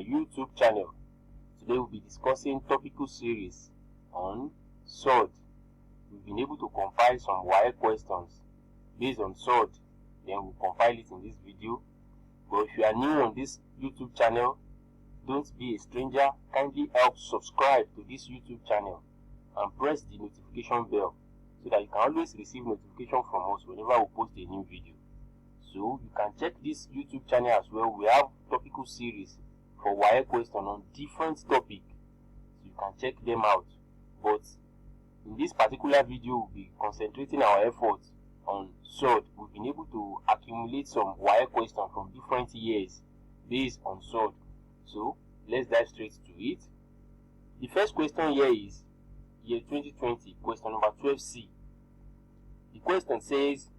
my YouTube channel. Today we'll be discussing topical series on surd. We've been able to compile some WAEC questions based on surd, then we'll compile it in this video. But if you are new on this YouTube channel, don't be a stranger. Kindly help subscribe to this YouTube channel and press the notification bell so that you can always receive notification from us whenever we post a new video. So you can check this YouTube channel as well. We have topical series for WAEC question on different topics, so you can check them out. But in this particular video, we'll be concentrating our efforts on surd. We've been able to accumulate some WAEC questions from different years based on surd. So let's dive straight to it. The first question here is year 2020, question number 12C. The question says,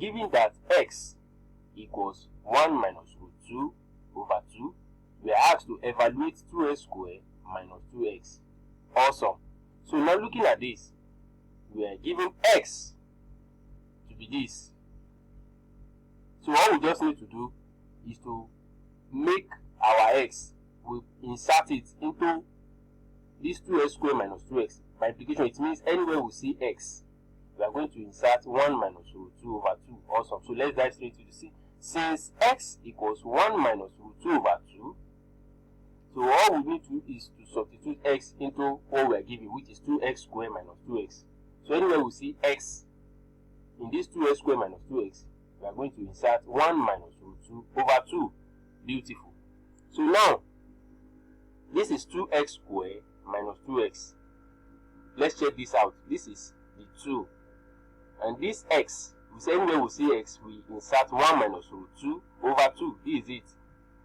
given that x equals 1 minus root 2 over 2, we are asked to evaluate 2x squared minus 2x. Awesome. So now looking at this, we are given x to be this. So all we just need to do is to make our x, we insert it into this 2x squared minus 2x. By implication, it means anywhere we see x, we are going to insert 1 minus root 2 over 2. Awesome. So let's dive straight to the C. Since x equals 1 minus root 2 over 2, so all we need to do is to substitute x into what we are given, which is 2x squared minus 2x. So anywhere we see x in this 2x squared minus 2x, we are going to insert 1 minus root 2 over 2. Beautiful. So now, this is 2x squared minus 2x. Let's check this out. This is the 2. And this x, we say anywhere we see x, we insert 1 minus root 2 over 2. This is it.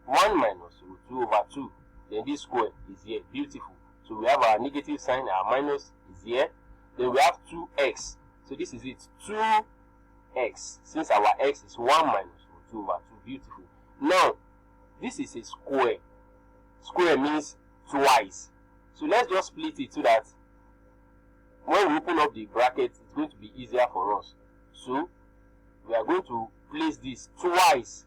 1 minus root 2 over 2. Then this square is here. Beautiful. So we have our negative sign, our minus is here. Then we have 2x. So this is it. 2x. Since our x is 1 minus root 2 over 2. Beautiful. Now, this is a square. Square means twice. So let's just split it so that when we open up the bracket, it's going to be easier for us. So we are going to place this twice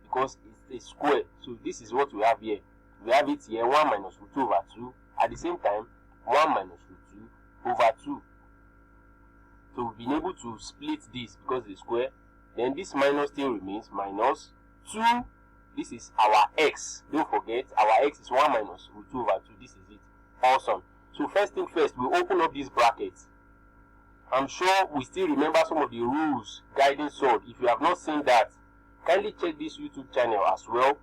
because it's a square. So this is what we have here. We have it here, 1 minus root 2 over 2. At the same time, 1 minus root 2 over 2. So we've been able to split this because it's square. Then this minus still remains, minus 2. This is our x. Don't forget, our x is 1 minus root 2 over 2. This is it. Awesome. So first thing first, we open up this bracket. I'm sure we still remember some of the rules guiding surd. If you have not seen that, kindly check this YouTube channel as well.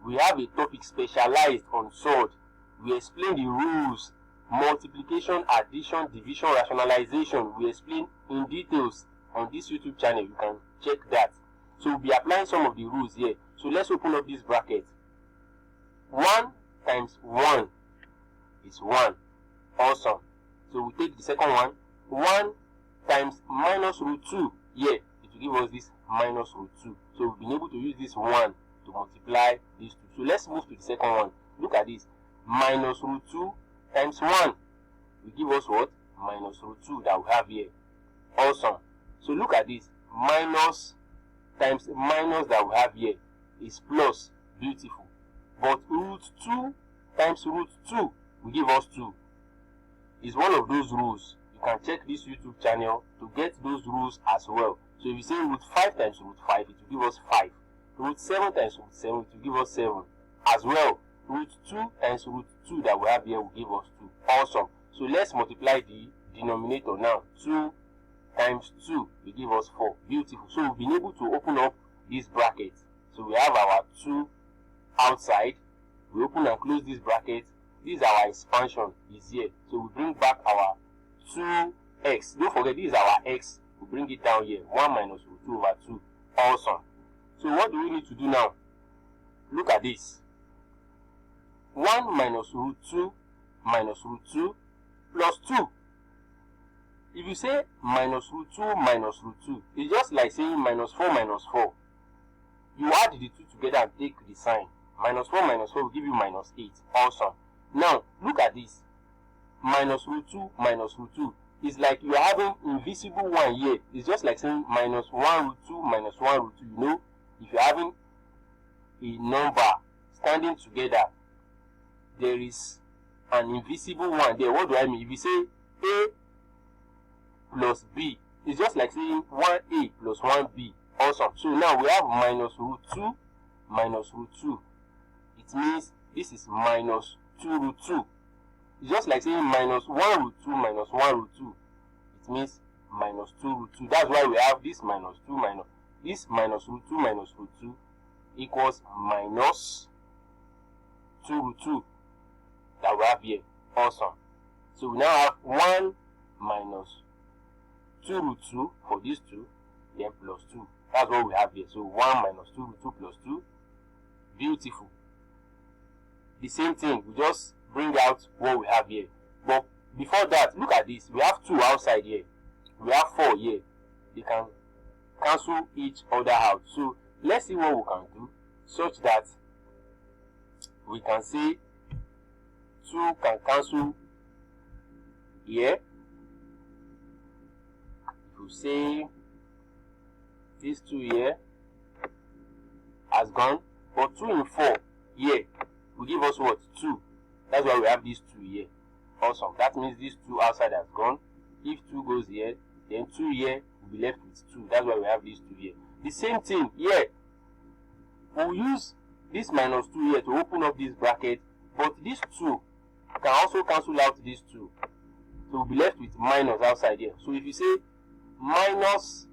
We have a topic specialized on surd. We explain the rules, multiplication, addition, division, rationalization. We explain in details on this YouTube channel. You can check that. So we'll be applying some of the rules here. So let's open up this bracket. 1 times 1 is 1. Awesome. So we take the second one. 1 times minus root 2. Here, it will give us this minus root 2. So we've been able to use this 1 to multiply these 2. So let's move to the second one. Look at this. Minus root 2 times 1 will give us what? Minus root 2 that we have here. Awesome. So look at this. Minus times minus that we have here is plus. Beautiful. But root 2 times root 2 will give us 2. It's one of those rules. You can check this YouTube channel to get those rules as well. So if you say root 5 times root 5, it will give us 5. Root 7 times root 7, it will give us 7. As well, root 2 times root 2 that we have here will give us 2. Awesome. So let's multiply the denominator now. 2 times 2 will give us 4. Beautiful. So we've been able to open up this bracket. So we have our 2 outside. We open and close this bracket. This is our expansion, is here. So we bring back our 2x. Don't forget, this is our x. We bring it down here. 1 minus root 2 over 2. Awesome. So what do we need to do now? Look at this. 1 minus root 2 minus root 2 plus 2. If you say minus root 2 minus root 2, it's just like saying minus 4 minus 4. You add the 2 together and take the sign. Minus 4 minus 4 will give you minus 8. Awesome. Now, look at this. Minus root 2 minus root 2. It's like you are having invisible 1 here. It's just like saying minus 1 root 2 minus 1 root 2. You know, if you're having a number standing together, there is an invisible one there. What do I mean? If you say A plus B, it's just like saying 1A plus 1B. Awesome. So now we have minus root 2 minus root 2. It means this is minus 2 root 2. It's just like saying minus 1 root 2 minus 1 root 2. It means minus 2 root 2. That's why we have this minus 2 minus this minus root 2 minus root 2 equals minus 2 root 2 that we have here. Awesome. So we now have 1 minus 2 root 2 for these two, then plus 2. That's what we have here. So 1 minus 2 root 2 plus 2. Beautiful. The same thing, we just bring out what we have here. But before that, look at this. We have 2 outside here. We have 4 here. They can cancel each other out. So let's see what we can do such that we can say 2 can cancel here. If you say this 2 here has gone, but 2 in 4 here will give us what? 2. That's why we have these 2 here. Awesome. That means this 2 outside has gone. If 2 goes here, then 2 here will be left with 2. That's why we have these 2 here. The same thing here. We'll use this minus 2 here to open up this bracket, but this 2 can also cancel out this 2. So we'll be left with minus outside here. So if you say minus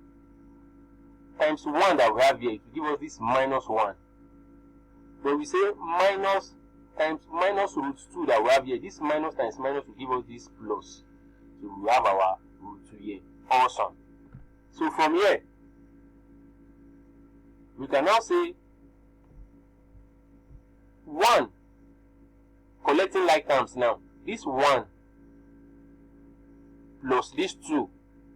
times 1 that we have here, it will give us this minus 1. But we say minus times minus root 2 that we have here, this minus times minus will give us this plus. So we have our root 2 here. Awesome. So from here, we can now say 1, collecting like terms now. This 1 plus this 2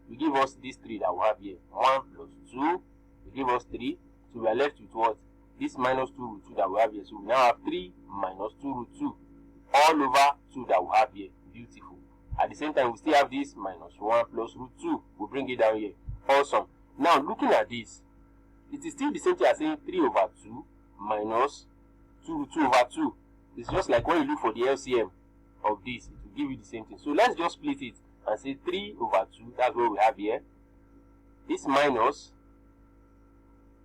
will give us this 3 that we have here. 1 plus 2 will give us 3. So we are left with what? This minus 2 root 2 that we have here. So we now have 3 minus 2 root 2 all over 2 that we have here. Beautiful. At the same time, we still have this minus 1 plus root 2. We'll bring it down here. Awesome. Now, looking at this, it is still the same thing as saying 3 over 2 minus 2 root 2 over 2. It's just like when you look for the LCM of this, it will give you the same thing. So let's just split it and say 3 over 2. That's what we have here. This minus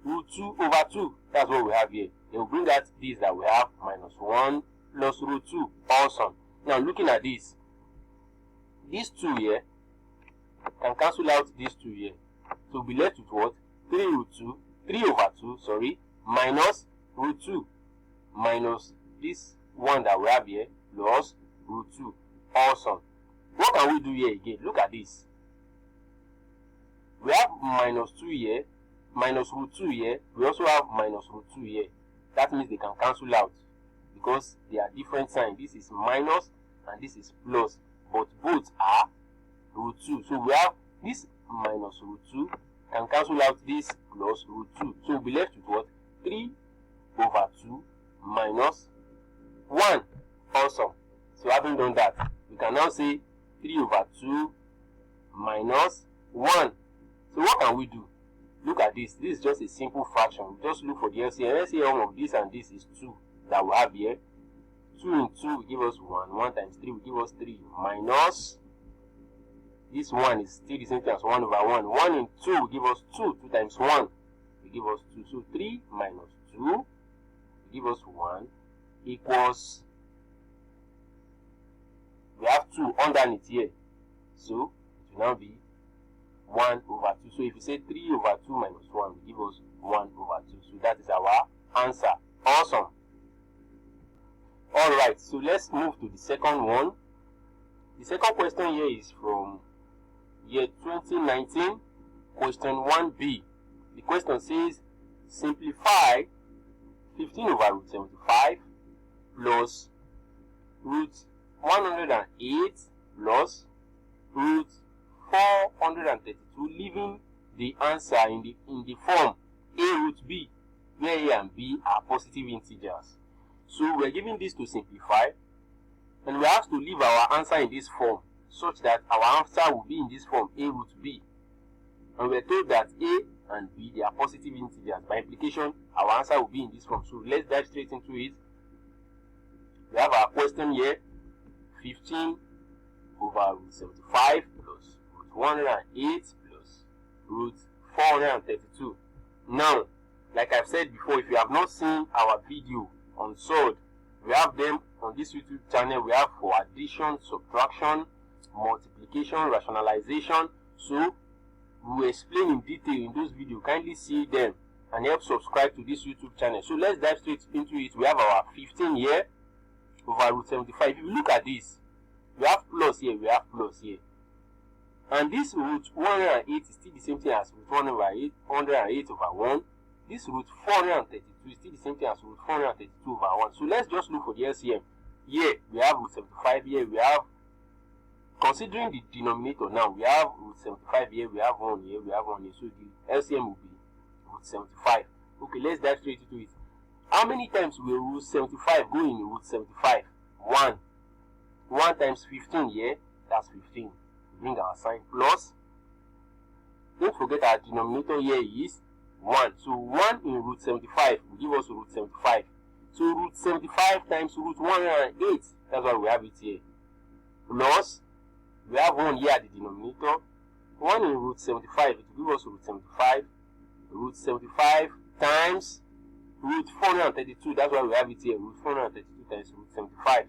root 2 over 2. That's what we have here. Then we'll bring out this that we have minus 1 plus root 2. Awesome. Now looking at this, these 2 here can cancel out these 2 here. So we'll be left with what? 3 over 2, sorry, minus root 2 minus this 1 that we have here plus root 2. Awesome. What can we do here again? Look at this. We have minus 2 here, minus root 2 here. We also have minus root 2 here. That means they can cancel out because they are different signs. This is minus and this is plus, but both are root 2. So we have this minus root 2 can cancel out this plus root 2. So we'll be left with what? 3 over 2 minus 1. Awesome. So having done that, we can now say 3 over 2 minus 1. So what can we do? Look at this. This is just a simple fraction. We just look for the LCM. LCM of this and this is 2 that we have here. 2 in 2 will give us 1. 1 times 3 will give us 3 minus this 1 is still the same thing as 1 over 1. 1 in 2 will give us 2. 2 times 1 will give us 2. So 3 minus 2 will give us 1 equals, we have 2 underneath here. So it will now be 1 over 2. So if you say 3 over 2 minus 1 will give us 1 over 2. So that is our answer. Awesome. Alright, so let's move to the second one. The second question here is from year 2019, question 1b. The question says, simplify 15 over root 75 plus root 108 plus root 432, leaving the answer in the form a root b, where a and b are positive integers. So we're given this to simplify, and we have to leave our answer in this form such that our answer will be in this form, a root b. And we're told that a and b, they are positive integers. By implication, our answer will be in this form. So let's dive straight into it. we have our question here. 15 over root 75 plus root 108 plus root 432. Now, like I've said before, if you have not seen our video on surd, we have them on this YouTube channel. We have for addition, subtraction, multiplication, rationalization. So we will explain in detail in those videos. Kindly see them and help subscribe to this YouTube channel. So let's dive straight into it. We have our 15 here over root 75. If you look at this, we have plus here, we have plus here. And this root 108 is still the same thing as root 108 over 1. This root 432 is still the same thing as root 432 over 1. So let's just look for the LCM. Here we have root 75, here we have, considering the denominator now, we have root 75 here, we have 1 here, we have 1 here. So the LCM will be root 75. Okay, let's dive straight into it. How many times will root 75 go in root 75? 1. 1 times 15 here, that's 15. Bring our sign plus. Don't forget our denominator here is 1. So 1 in root 75 will give us root 75. So root 75 times root 108, that's why we have it here. Plus, we have 1 here at the denominator. 1 in root 75, it will give us root 75. Root 75 times root 432, that's why we have it here. Root 432 times root 75.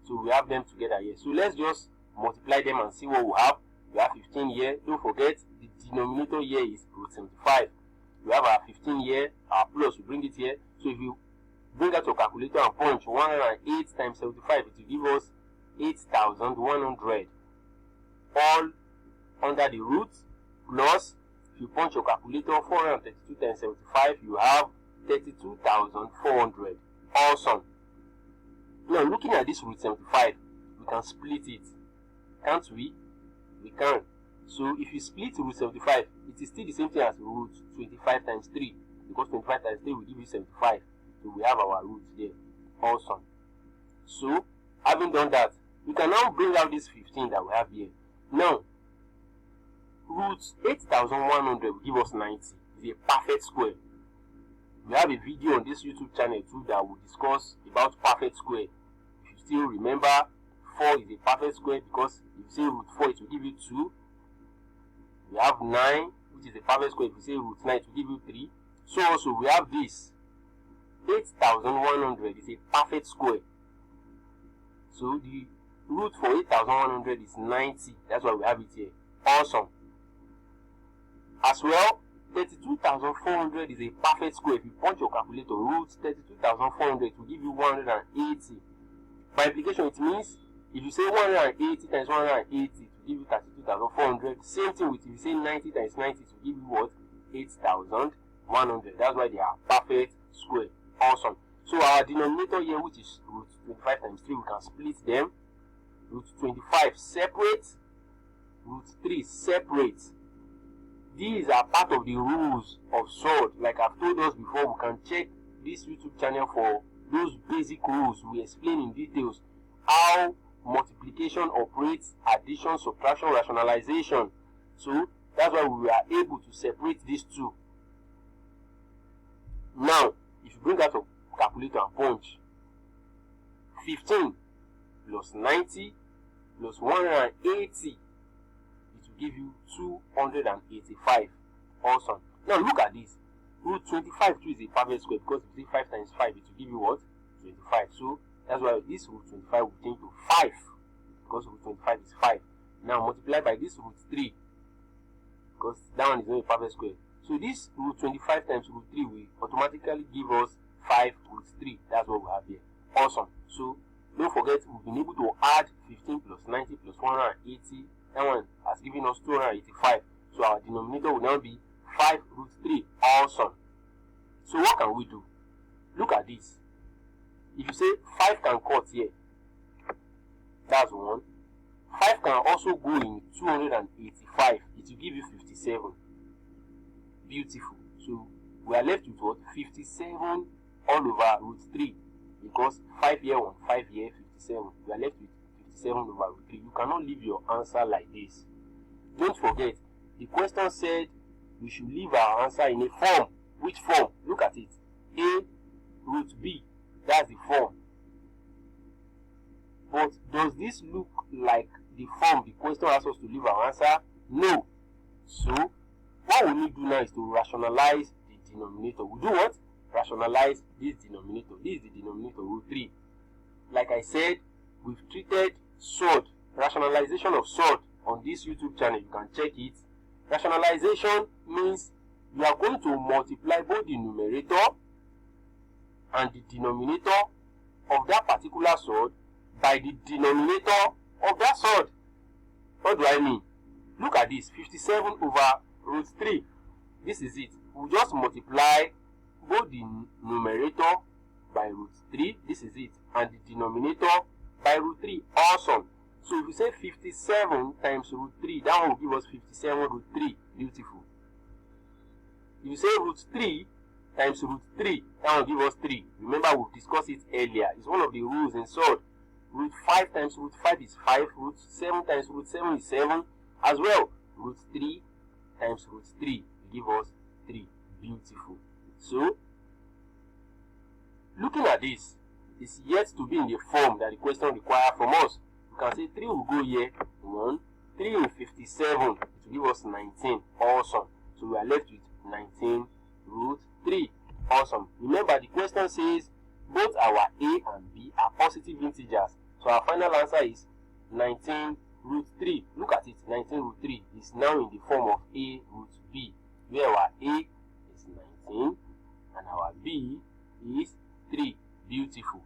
So we have them together here. So let's just multiply them and see what we have. We have 15 here. Don't forget the denominator here is root 75. We have our 15 here, our plus, we bring it here. So if you bring out your calculator and punch 108 times 75, it will give us 8,100. All under the root, plus, if you punch your calculator 432 times 75, you have 32,400. Awesome. Now looking at this root 75, we can split it. Can't we? We can. So if you split root 75, it is still the same thing as root 25 times 3. Because 25 times 3 will give you 75. So we have our root there. Awesome. So, having done that, we can now bring out this 15 that we have here. Now, root 8,100 will give us 90. It's a perfect square. We have a video on this YouTube channel too that will discuss about perfect square. If you still remember, 4 is a perfect square because if you say root 4, it will give you 2. We have 9, which is a perfect square. If you say root 9, it will give you 3. So also we have this 8,100 is a perfect square. So the root for 8,100 is 90. That's why we have it here. Awesome. As well, 32,400 is a perfect square. If you punch your calculator, root 32,400 will give you 180. By implication, it means if you say 180 times 180 to give you 32,400, same thing with if you say 90 times 90 to give you what? 8,100. That's why they are perfect square. Awesome. So our denominator here, which is root 25 times 3, we can split them. Root 25 separate, root 3 separate. These are part of the rules of surd. Like I've told us before, we can check this YouTube channel for those basic rules. We explain in details how multiplication operates, addition, subtraction, rationalization. So that's why we are able to separate these two. Now, if you bring out a calculator and punch 15 plus 90 plus 180, give you 285. Awesome. Now look at this. Root 25 too is a perfect square because if you say 5 times 5, it will give you what? 25. So that's why this root 25 will change to 5 because root 25 is 5. Now multiply by this root 3 because that one is not a perfect square. So this root 25 times root 3 will automatically give us 5 root 3. That's what we have here. Awesome. So don't forget, we've been able to add 15 plus 90 plus 180. That one has given us 285. So our denominator will now be 5 root 3. Awesome. So what can we do? Look at this. If you say 5 can cut here, that's 1. 5 can also go in 285. It will give you 57. Beautiful. So we are left with what? 57 all over root 3. Because 5 here, 1, 5 here, 57. We are left with 57 over root 3. You cannot leave your answer like this. Don't forget, the question said we should leave our answer in a form. Which form? Look at it. A root B. That's the form. this look like the form the question asks us to leave our answer? No. So what we need to do now is to rationalize the denominator. We do what? Rationalize this denominator. This is the denominator, root 3. Like I said, we've treated surd, rationalization of surd on this YouTube channel. You can check it. Rationalization means you are going to multiply both the numerator and the denominator of that particular surd by the denominator of that surd. What do I mean? Look at this, 57 over root 3. This is it. We just multiply both the numerator by root 3. This is it. And the denominator by root 3. Awesome. So if you say 57 times root 3, that one will give us 57 root 3. Beautiful. If you say root 3 times root 3, that will give us 3. Remember, we've discussed it earlier. It's one of the rules in surd. Root 5 times root 5 is 5. Root 7 times root 7 is 7 as well. Root 3 times root 3 will give us 3. Beautiful. So, looking at this, it's yet to be in the form that the question requires from us. You can say 3 will go here, 1, 3 in 57, it will give us 19. Awesome. So we are left with 19 root 3. Awesome. Remember, the question says both our a and b are positive integers. So our final answer is 19 root 3. Look at it, 19 root 3 is now in the form of a root b, where our a is 19 and our b is 3. Beautiful.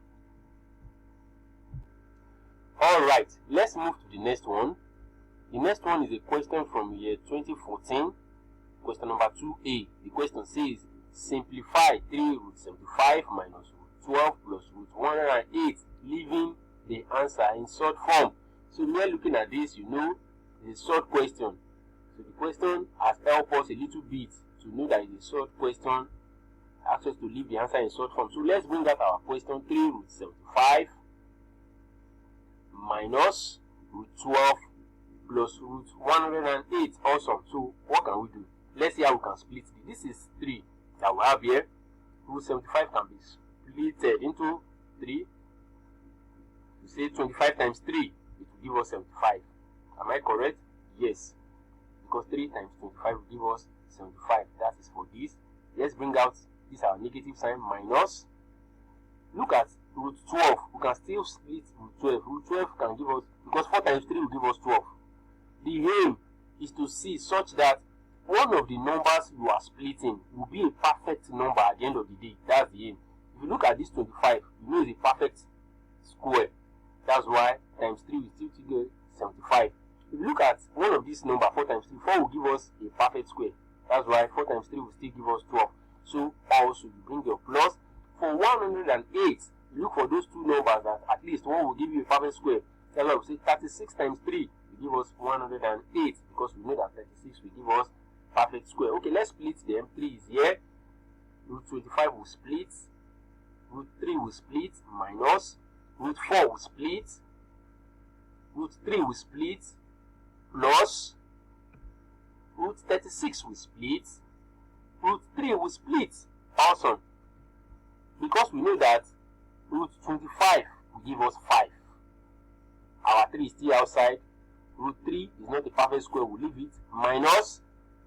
Alright, let's move to the next one. The next one is a question from year 2014, question number 2a. The question says, simplify 3 root 75 minus root 12 plus root 108, leaving the answer in surd form. So we are looking at this, you know, it's a surd question. So the question has helped us a little bit to know that it's a surd question, asks us to leave the answer in surd form. So let's bring out our question. 3 root 75 minus root 12 plus root 108. Awesome. So what can we do? Let's see how we can split it. This is 3 that we have here. Root 75 can be split into 3. You say 25 times 3, it will give us 75. Am I correct? Yes. Because 3 times 25 will give us 75. That is for this. Let's bring out this our negative sign, minus. Look at root 12. We can still split root 12. Root 12 can give us, because 4 times 3 will give us 12. The aim is to see such that one of the numbers you are splitting will be a perfect number at the end of the day. That's the aim. If you look at this 25, you know it's a perfect square. That's why times 3 will still give 75. If you look at one of these numbers, 4 times 3, 4 will give us a perfect square. That's why 4 times 3 will still give us 12. So also you bring your plus. For 108, you look for those two numbers that at least one will give you a perfect square. That's why we say 36 times 3 will give us 108, because we know that 36 will give us perfect square. Okay, let's split them. 3 is here. Root 25 will split. Root 3 will split. Minus. Root 4 will split. Root 3 will split. Plus. Root 36 will split. Root 3 will split. Awesome. Because we know that root 25 will give us 5. Our 3 is still outside. Root 3 is not a perfect square, we'll leave it. Minus,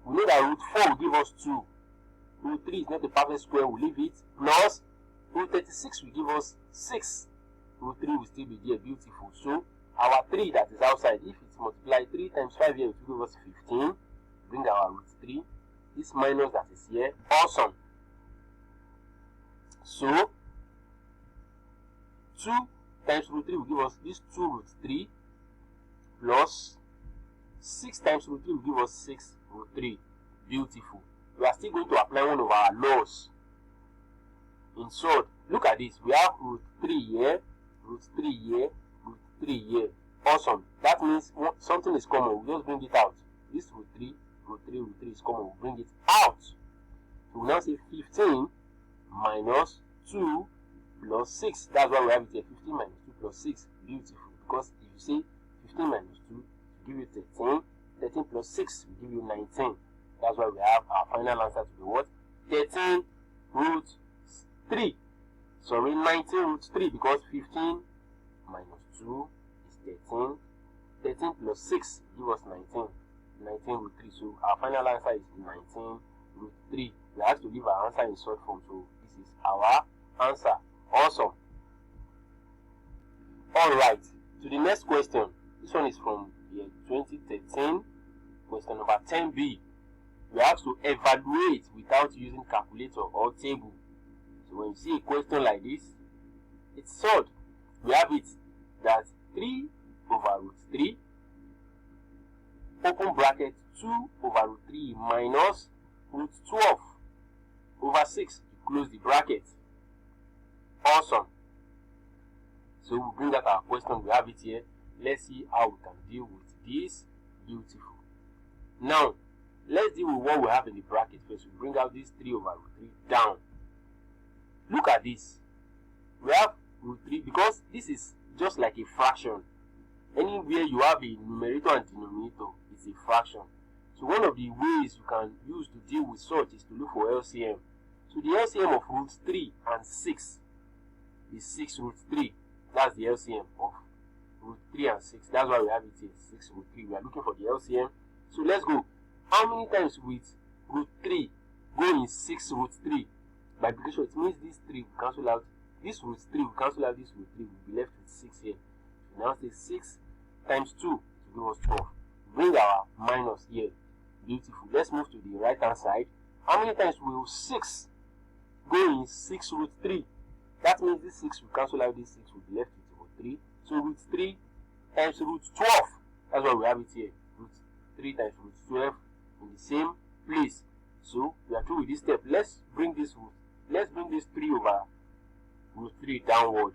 we know that root 4 will give us 2. Root 3 is not a perfect square, we'll leave it. Plus, root 36 will give us 6. Root 3 will still be there. Beautiful. So, our 3 that is outside, if it's multiplied 3 times 5 here, it will give us 15. Bring our root 3. This minus that is here. Awesome. So, 2 times root 3 will give us this 2 root 3 plus 6 times root 3 will give us 6 root 3. Beautiful. We are still going to apply one of our laws in surd. Look at this. We have root 3 here, root 3 here, root 3 here. Awesome. That means something is common. We just bring it out. This root 3, root 3, root 3 is common. We bring it out. So we now say 15 minus 2 plus 6. That's why we have it here. 15 minus 2 plus 6. Beautiful. Because if you say 15 minus 2 will give you 13. 13 plus 6 will give you 19. That's why we have our final answer to be what? 13 root 3. Sorry, 19 root 3, because 15 minus 2 is 13. 13 plus 6 give us 19. 19 root 3. So our final answer is 19 root 3. We have to leave our answer in short form. So this is our answer. Awesome. Alright, to the next question. This one is from year 2013. Question number 10b. We have to evaluate without using calculator or table. So when you see a question like this, it's solved. We have it that 3 over root 3, open bracket 2 over root 3 minus root 12 over 6 to close the bracket. Awesome. So we bring out our question. We have it here. Let's see how we can deal with this. Beautiful. Now, let's deal with what we have in the bracket first. We bring out this 3 over root 3 down. Look at this. We have root 3 because this is just like a fraction. Anywhere you have a numerator and denominator, it's a fraction. So one of the ways you can use to deal with such is to look for LCM. So the LCM of root 3 and 6 is 6 root 3. That's the LCM of root 3 and 6. That's why we have it here, 6 root 3. We are looking for the LCM. So let's go. How many times with root 3 go in 6 root 3? By application, it means this 3 will cancel out. This root 3 will cancel out this root 3. We'll be left with 6 here. So now say 6 times 2 to give us 12. Bring our minus here. Beautiful. Let's move to the right hand side. How many times will 6 go in 6 root 3? That means this 6 will cancel out this 6. Will be left with root 3. So root 3 times root 12. That's why we have it here. Root 3 times root 12 in the same place. So we are through with this step. Let's bring this 3 over root 3 downward.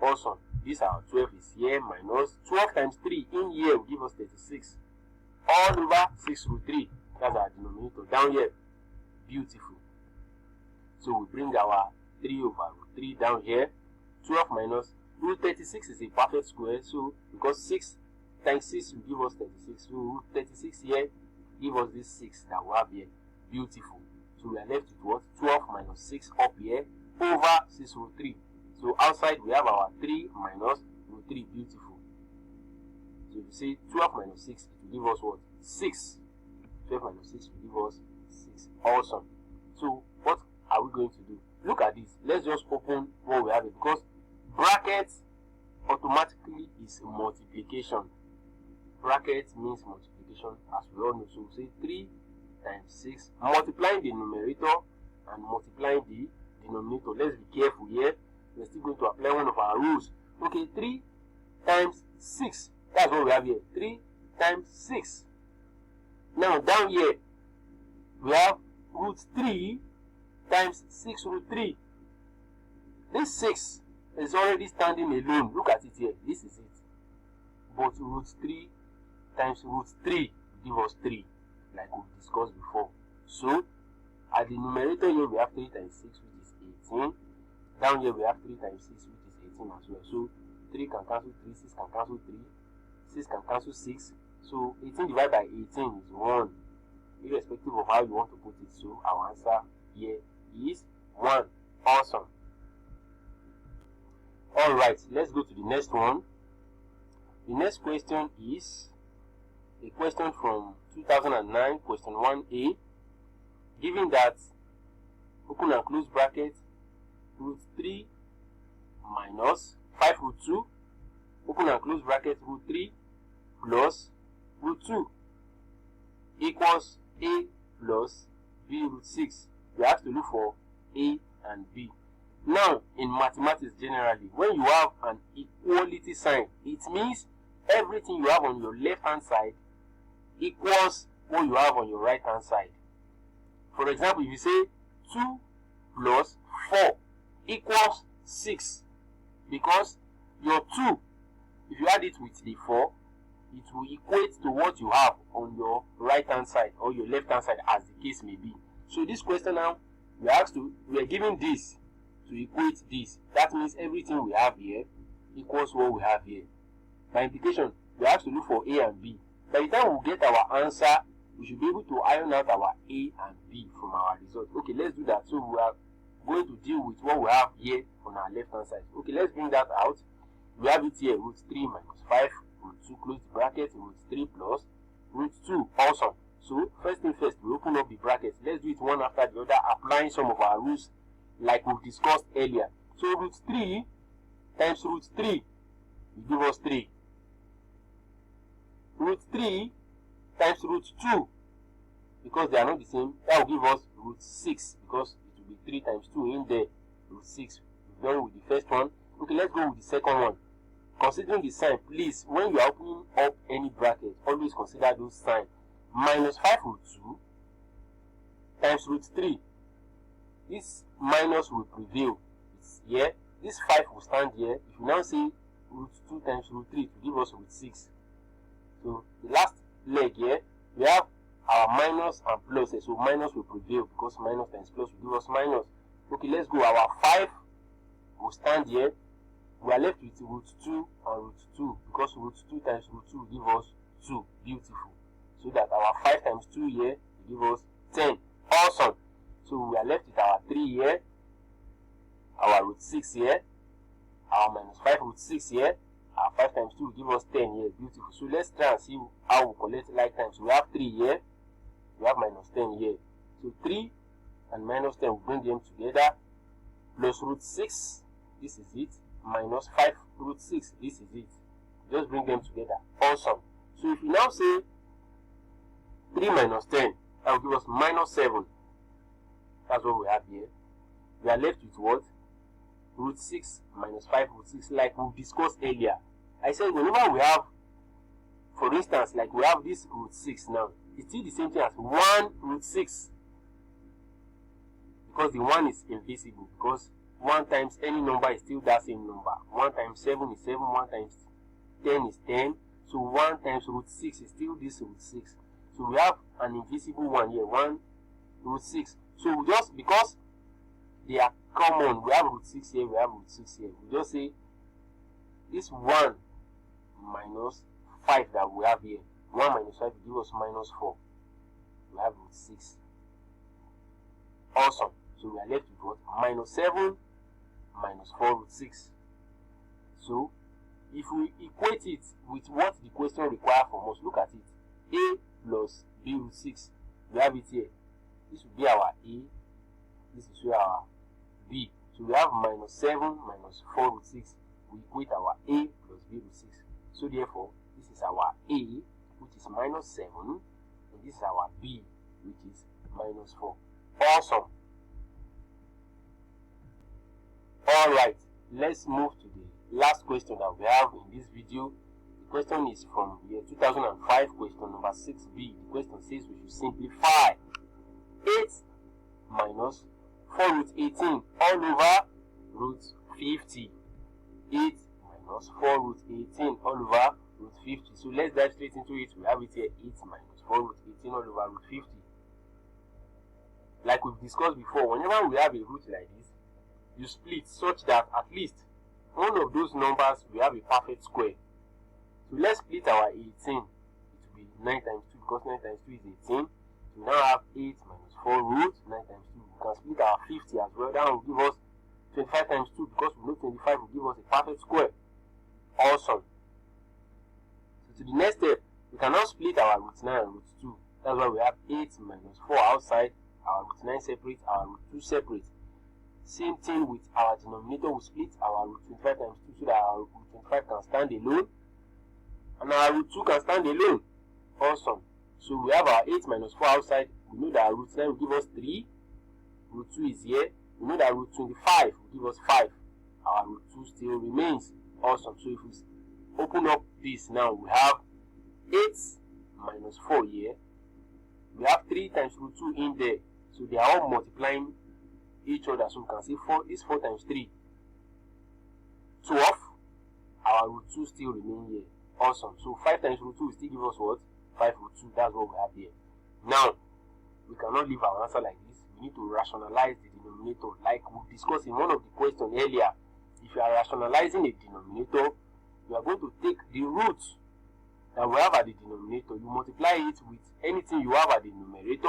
Awesome. This our 12 is here minus 12 times 3 in here will give us 36. All over 6 root 3. That's our denominator down here. Beautiful. So we bring our 3 over root 3 down here. 12 minus root 36 is a perfect square. So because 6 times 6 will give us 36. So root 36 here give us this 6 that we have here. Beautiful. So we are left with what? 12 minus 6 up here over 6 root 3. So outside we have our 3 minus root 3. Beautiful. So if you say 12 minus 6, it will give us what? 6. 12 minus 6 will give us 6. Awesome. So what are we going to do? Look at this. Let's just open what we have here, because bracket automatically is multiplication. Bracket means multiplication, as we all know. So we say 3 times 6, multiplying the numerator and multiplying the denominator. Let's be careful here. We're still going to apply one of our rules. Okay, 3 times 6. That's what we have here. 3 times 6. Now down here, we have root 3 times 6 root 3. This 6 is already standing alone. Look at it here. This is it. But root 3 times root 3 give us 3, like we discussed before. So at the numerator here we have 3 times 6, which is 18. Down here we have 3 times 6, which is 18 as well. So 3 can cancel 3, 6 can cancel 3, 6 can cancel 6. So 18 divided by 18 is 1, irrespective of how you want to put it. So our answer here is 1. Awesome. Alright, let's go to the next one. The next question is a question from 2009, question 1a, given that, open and close bracket, root 3 minus 5 root 2, open and close bracket, root 3 plus root 2 equals a plus b root 6. We have to look for a and b. Now, in mathematics generally, when you have an equality sign, it means everything you have on your left hand side equals what you have on your right hand side. For example, if you say 2 plus 4 equals 6, because your 2, if you add it with the 4, it will equate to what you have on your right hand side or your left hand side, as the case may be. So this question now, we are given this to equate this. That means everything we have here equals what we have here. By implication, we have to look for a and b. By the time we get our answer, we should be able to iron out our a and b from our result. Okay, let's do that. So we are going to deal with what we have here on our left hand side. Okay, let's bring that out. We have it here, root 3 minus 5, root 2, close the bracket, root 3 plus root 2. Awesome. So first thing first, we open up the brackets. Let's do it one after the other, applying some of our rules like we've discussed earlier. So root 3 times root 3 will give us 3. Root 3 times root 2, because they are not the same, that will give us root 6, because it will be 3 times 2 in there, root 6. We've done with the first one. Okay, let's go with the second one. Considering the sign, please, when you are opening up any bracket, always consider those signs. Minus 5 root 2 times root 3. This minus will prevail. It's here. This 5 will stand here. If you now say root 2 times root 3, it will give us root 6. So the last leg here, we have our minus and plus. So minus will prevail because minus times plus will give us minus. Okay, let's go. Our 5 will stand here. We are left with root 2 and root 2 because root 2 times root 2 will give us 2. Beautiful. So that our 5 times 2 here will give us 10. Awesome. So we are left with our 3 here, our root 6 here, our minus 5 root 6 here, our 5 times 2 will give us 10 here. Beautiful. So let's try and see how we collect like times. So we have 3 here, we have minus 10 here. So 3 and minus 10 will bring them together, plus root 6, this is it, minus 5 root 6, this is it. Just bring them together. Awesome. So if you now say 3 minus 10, that will give us minus 7. That's what we have here. We are left with what? Root 6 minus 5 root 6, like we discussed earlier. I said whenever we have, for instance, like we have this root 6 now, it's still the same thing as 1 root 6. Because the 1 is invisible, because 1 times any number is still that same number. 1 times 7 is 7, 1 times 10 is 10. So 1 times root 6 is still this root 6. So we have an invisible 1 here, 1 root 6. So we just, because they are common, we have root 6 here, we have root 6 here. We just say this 1 minus 5 that we have here. 1 minus 5 will give us minus 4. We have root 6. Awesome. So we are left with what? Minus 7 minus 4 root 6. So if we equate it with what the question requires from us, look at it. A plus B root 6. We have it here. This will be our A. This is where our B. So we have minus 7 minus 4 root 6. We equate our A plus B root 6. So therefore, this is our A, which is minus 7. And this is our B, which is minus 4. Awesome. Alright, let's move to the last question that we have in this video. The question is from year 2005, question number 6b. The question says we should simplify 8 minus 4 root 18 all over root 50. 8 minus 4 root 18 all over root 50. So let's dive straight into it. We have it here, 8 minus 4 root 18 all over root 50. Like we've discussed before, whenever we have a root like this, you split such that at least one of those numbers will have a perfect square. So let's split our 18. It will be 9 times 2 because 9 times 2 is 18. So we now have 8 minus 4 root 9 times 2. We can split our 50 as well. That will give us 25 times 2 because we know 25 will give us a perfect square. Awesome. So to the next step, we can now split our root 9 and root 2. That's why we have 8 minus 4 outside, our root 9 separate, our root 2 separate. Same thing with our denominator, we split our root 25 times 2 so that our root 25 can stand alone and our root 2 can stand alone. Awesome. So we have our 8 minus 4 outside. We know that our root 9 will give us 3. Root 2 is here. We know that root 25 will give us 5. Our root 2 still remains. Awesome. So if we open up this now, we have 8 minus 4 here. We have 3 times root 2 in there. So they are all multiplying each other. So we can say 4 is 4 times 3. 12. Our root 2 still remain here. Awesome. So 5 times root 2 will still give us what? 5 root 2. That's what we have here. Now, we cannot leave our answer like this. We need to rationalize the denominator. Like we discussed in one of the questions earlier. If you are rationalizing a denominator, you are going to take the root that we have at the denominator. You multiply it with anything you have at the numerator.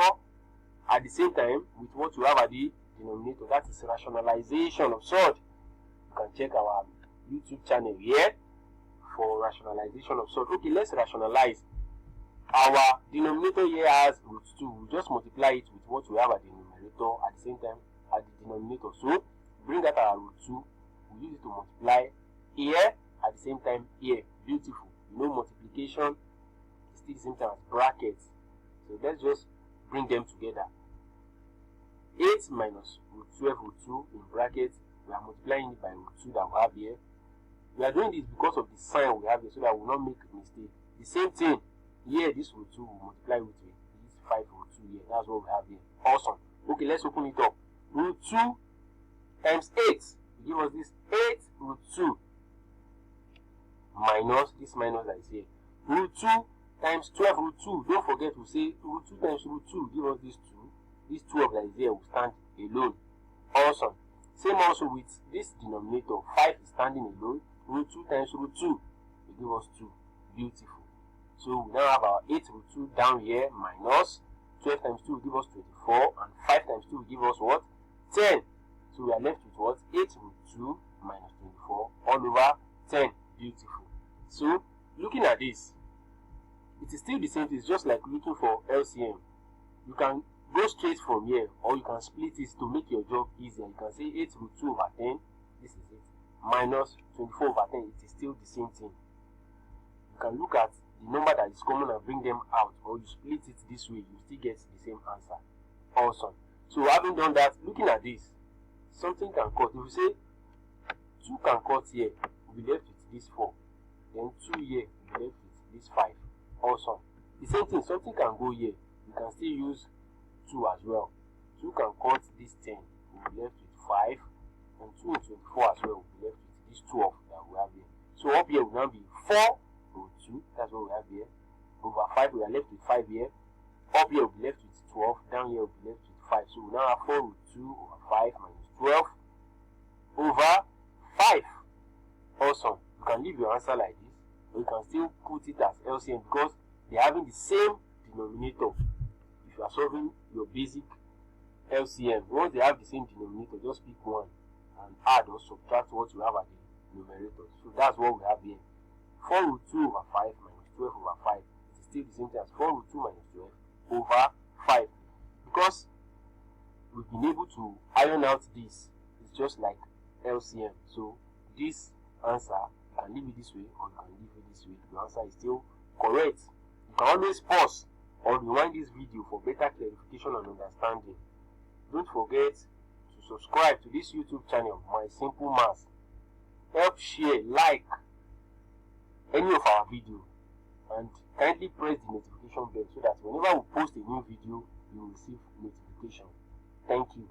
At the same time, with what you have at the denominator. That is rationalization of surd. You can check our YouTube channel here for rationalization of surd. Okay, let's rationalize. Our denominator here has root 2. We'll just multiply it with what we have at the numerator at the same time at the denominator. So bring that our root 2. We use it to multiply here at the same time here. Beautiful. You know, multiplication is still the same time as brackets. So let's just bring them together. 8 minus root 12 root 2 in brackets. We are multiplying it by root 2 that we have here. We are doing this because of the sign we have here, so that we will not make a mistake. The same thing here, this root 2 will multiply with this 5 root 2 here. That's what we have here. Awesome. Okay, let's open it up. Root 2 times 8 will give us this 8 root 2 minus this minus that is here. Root 2 times 12 root 2. Don't forget to say root 2 times root 2 will give us this 2. This 12 that is here will stand alone. Awesome. Same also with this denominator. 5 is standing alone. Root 2 times root 2 will give us 2. Beautiful. So we now have our 8 root 2 down here minus 12 times 2 will give us 24, and 5 times 2 will give us what? 10. So we are left with what? 8 root 2 minus 24 all over 10. Beautiful. So looking at this, it is still the same thing. It's just like looking for LCM. You can go straight from here, or you can split it to make your job easier. You can say 8 root 2 over 10. This is it. Minus 24 over 10. It is still the same thing. You can look at the number that is common and bring them out, or you split it this way, you still get the same answer. Awesome. So having done that, looking at this, something can cut. If you say 2 can cut here, we'll be left with this 4. Then 2 here, we'll be left with this 5. Awesome. The same thing, something can go here. You can still use 2 as well. 2 can cut this 10, we'll be left with 5. And 2 and 24 as well, we'll be left with this 12 that we have here. So up here will now be 4 root 2, that's what we have here. Over 5, we are left with 5 here. Up here we'll be left with 12, down here we'll be left with 5. So we now have 4 root 2 over 5 minus 12 over 5. Awesome. You can leave your answer like this, or you can still put it as LCM because they are having the same denominator. If you are solving your basic LCM, once they have the same denominator, just pick one and add or subtract what you have at the numerator. So that's what we have here. 4 root 2 over 5 minus 12 over 5. It is still the same thing as 4 root 2 minus 12 over 5. Because we've been able to iron out this, it's just like LCM. So this answer, you can leave it this way or you can leave it this way. The answer is still correct. You can always pause or rewind this video for better clarification and understanding. Don't forget to subscribe to this YouTube channel, My Simple Maths. Help share, like any of our video, and kindly press the notification bell so that whenever we post a new video, you will receive notification. Thank you.